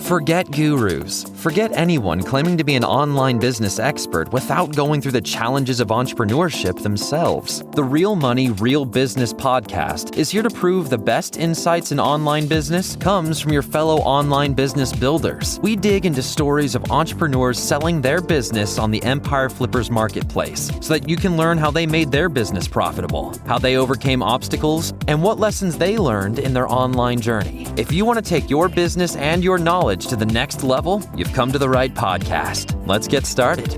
Forget gurus. Forget anyone claiming to be an online business expert without going through the challenges of entrepreneurship themselves. The Real Money, Real Business podcast is here to prove the best insights in online business comes from your fellow online business builders. We dig into stories of entrepreneurs selling their business on the Empire Flippers marketplace so that you can learn how they made their business profitable, how they overcame obstacles, and what lessons they learned in their online journey. If you want to take your business and your knowledge to the next level, you've come to the right podcast. Let's get started.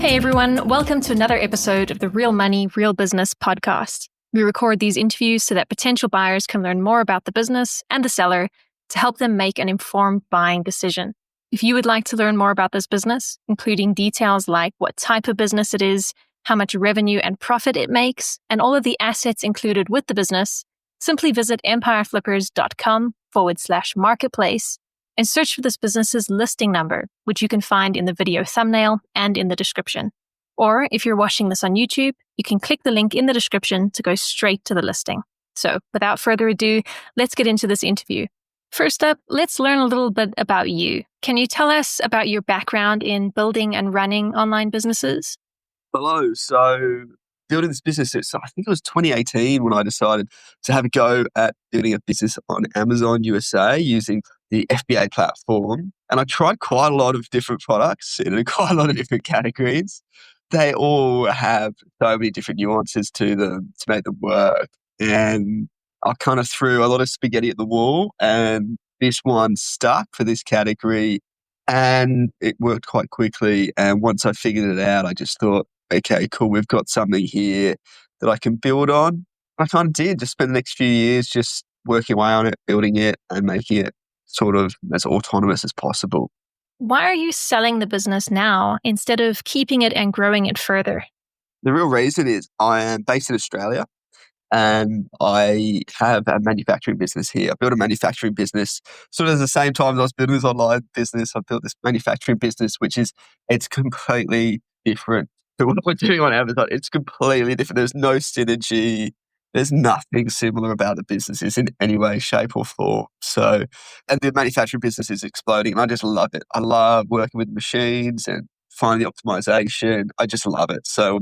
Hey everyone, welcome to another episode of the Real Money, Real Business podcast. We record these interviews so that potential buyers can learn more about the business and the seller to help them make an informed buying decision. If you would like to learn more about this business, including details like what type of business it is, how much revenue and profit it makes, and all of the assets included with the business, simply visit empireflippers.com/marketplace and search for this business's listing number, which you can find in the video thumbnail and in the description. Or if you're watching this on YouTube, you can click the link in the description to go straight to the listing. So without further ado, let's get into this interview. First up, let's learn a little bit about you. Can you tell us about your background in building and running online businesses? Hello. So building this business, I think it was 2018 when I decided to have a go at building a business on Amazon USA using the FBA platform. And I tried quite a lot of different products in quite a lot of different categories. They all have so many different nuances to them to make them work. And I kind of threw a lot of spaghetti at the wall, and this one stuck for this category and it worked quite quickly. And once I figured it out, I just thought, okay, cool, we've got something here that I can build on. I kind of did just spend the next few years just working away on it, building it and making it sort of as autonomous as possible. Why are you selling the business now instead of keeping it and growing it further? The real reason is I am based in Australia and I have a manufacturing business here. I built a manufacturing business sort of at the same time as I was building this online business. I built this manufacturing business, it's completely different to what we're doing on Amazon. It's completely different. There's no synergy. There's nothing similar about the businesses in any way, shape or form. So, and the manufacturing business is exploding and I just love it. I love working with machines and finding the optimization. I just love it. So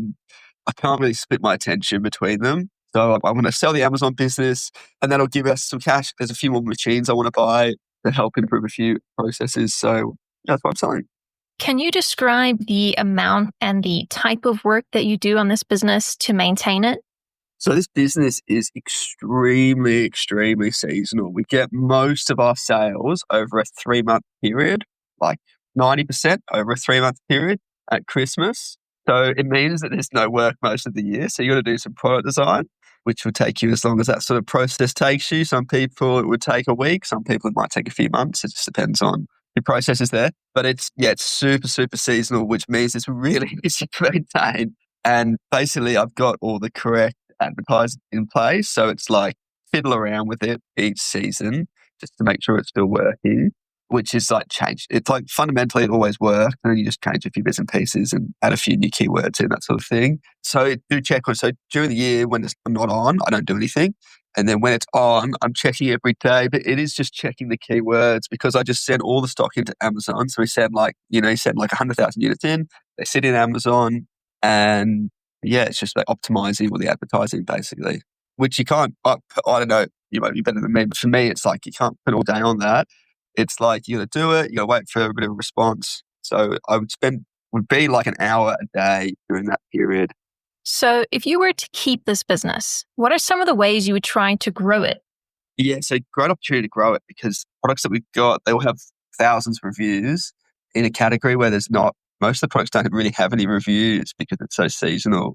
I can't really split my attention between them. So I'm going to sell the Amazon business and that'll give us some cash. There's a few more machines I want to buy to help improve a few processes. So that's what I'm selling. Can you describe the amount and the type of work that you do on this business to maintain it? So this business is extremely seasonal. We get most of our sales over a 3-month period, like 90% over a 3-month period at Christmas. So it means that there's no work most of the year. So you got to do some product design, which will take you as long as that sort of process takes you. Some people it would take a week. Some people it might take a few months. It just depends on your processes there. But it's super seasonal, which means it's really easy to maintain. And basically I've got all the correct advertising in place. So it's like fiddle around with it each season just to make sure it's still working, which is like change. It's like fundamentally it always works and then you just change a few bits and pieces and add a few new keywords in, that sort of thing. So do check on. So during the year when I'm not on, I don't do anything. And then when it's on, I'm checking every day, but it is just checking the keywords because I just send all the stock into Amazon. So we send like 100,000 units in, they sit in Amazon and yeah, it's just like optimizing all the advertising basically, which you can't, I don't know, you might be better than me, but for me, it's like you can't put all day on that. It's like you got to do it, you got to wait for a bit of a response. So I would be like an hour a day during that period. So if you were to keep this business, what are some of the ways you would try to grow it? Yeah, so great opportunity to grow it because products that we've got, they will have thousands of reviews in a category where there's not. Most of the products don't really have any reviews because it's so seasonal.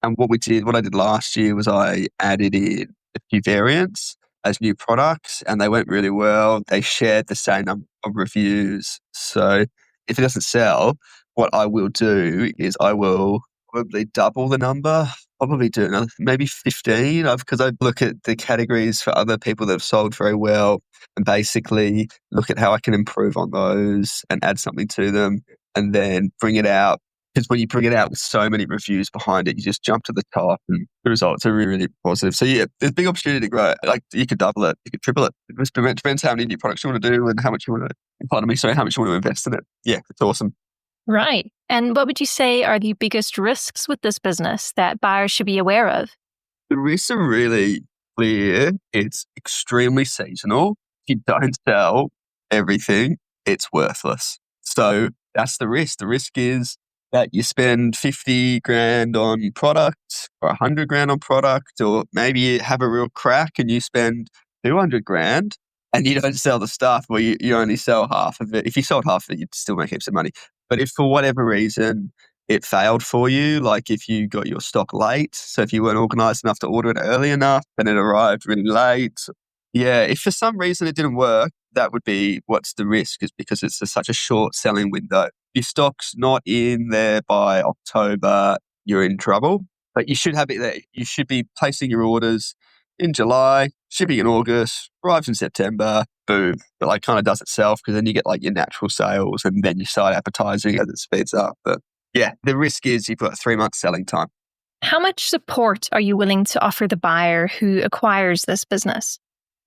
And what I did last year was I added in a few variants as new products and they went really well. They shared the same number of reviews. So if it doesn't sell, what I will do is I will probably double the number, probably do another, maybe 15 because I look at the categories for other people that have sold very well and basically look at how I can improve on those and add something to them and then bring it out Because when you bring it out with so many reviews behind it, you just jump to the top and the results are really, really positive. So yeah, there's a big opportunity to grow. Like you could double it, you could triple it. It just depends how many new products you want to do and how much you want to, how much you want to invest in it. Yeah, it's awesome. Right. And what would you say are the biggest risks with this business that buyers should be aware of? The risks are really clear. It's extremely seasonal. If you don't sell everything, it's worthless. So that's the risk. The risk is that you spend 50 grand on product or 100 grand on product, or maybe you have a real crack and you spend 200 grand and you don't sell the stuff, or you only sell half of it. If you sold half of it, you'd still make heaps of money. But if for whatever reason it failed for you, like if you got your stock late, so if you weren't organized enough to order it early enough and it arrived really late, if for some reason it didn't work, that would be what's the risk, is because it's such a short selling window. If your stock's not in there by October, you're in trouble. But you should have it there. You should be placing your orders in July, shipping in August, arrives in September, boom. It like kind of does itself, because then you get like your natural sales and then you start advertising as it speeds up. But yeah, the risk is you've got a 3-month selling time. How much support are you willing to offer the buyer who acquires this business?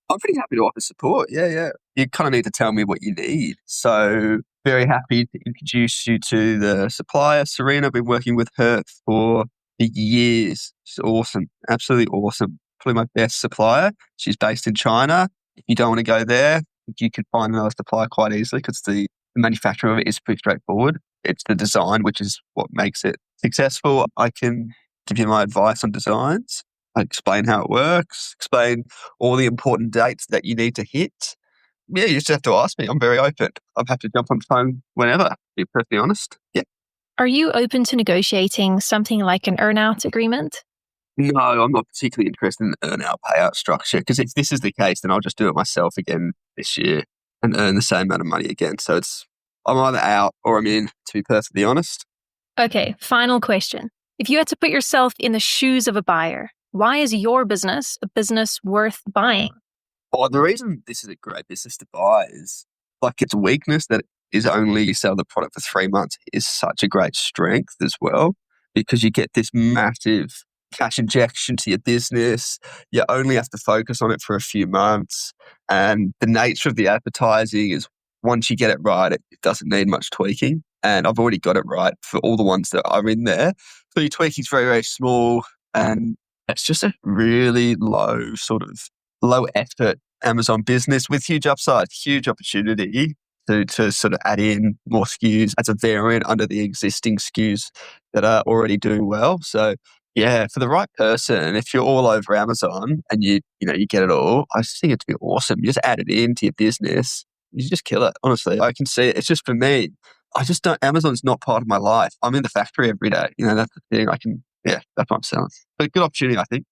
I'm pretty happy to offer support. Yeah. You kind of need to tell me what you need. So very happy to introduce you to the supplier, Serena. I've been working with her for years. She's awesome. Absolutely awesome. Probably my best supplier. She's based in China. If you don't want to go there, you could find another supplier quite easily, because the manufacturing of it is pretty straightforward. It's the design, which is what makes it successful. I can give you my advice on designs. I explain how it works, explain all the important dates that you need to hit. Yeah, you just have to ask me. I'm very open. I'm happy to jump on the phone whenever, to be perfectly honest. Yeah. Are you open to negotiating something like an earn-out agreement? No, I'm not particularly interested in the earn-out payout structure, because if this is the case, then I'll just do it myself again this year and earn the same amount of money again. So I'm either out or I'm in, to be perfectly honest. Okay, final question. If you had to put yourself in the shoes of a buyer, why is your business a business worth buying? Well, the reason this is a great business to buy is, like, its weakness that is only you sell the product for 3 months is such a great strength as well, because you get this massive cash injection to your business. You only have to focus on it for a few months. And the nature of the advertising is, once you get it right, it doesn't need much tweaking. And I've already got it right for all the ones that are in there. So your tweaking is very, very small. And it's just a really low effort Amazon business with huge upside, huge opportunity to sort of add in more SKUs as a variant under the existing SKUs that are already doing well. So yeah, for the right person, if you're all over Amazon and you get it all, I just think it'd be awesome. You just add it into your business. You just kill it. Honestly, I can see it. It's just for me. Amazon's not part of my life. I'm in the factory every day. That's the thing. That's what I'm selling. But good opportunity, I think.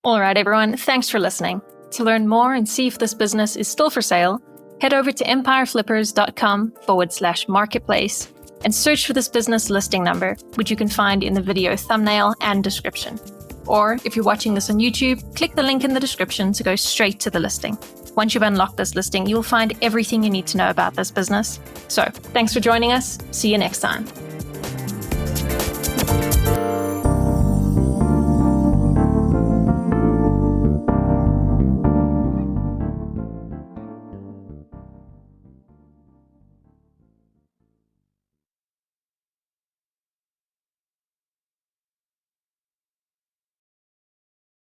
All right, everyone. Thanks for listening. To learn more and see if this business is still for sale, head over to empireflippers.com/marketplace and search for this business listing number, which you can find in the video thumbnail and description. Or if you're watching this on YouTube, click the link in the description to go straight to the listing. Once you've unlocked this listing, you'll find everything you need to know about this business. So, thanks for joining us. See you next time.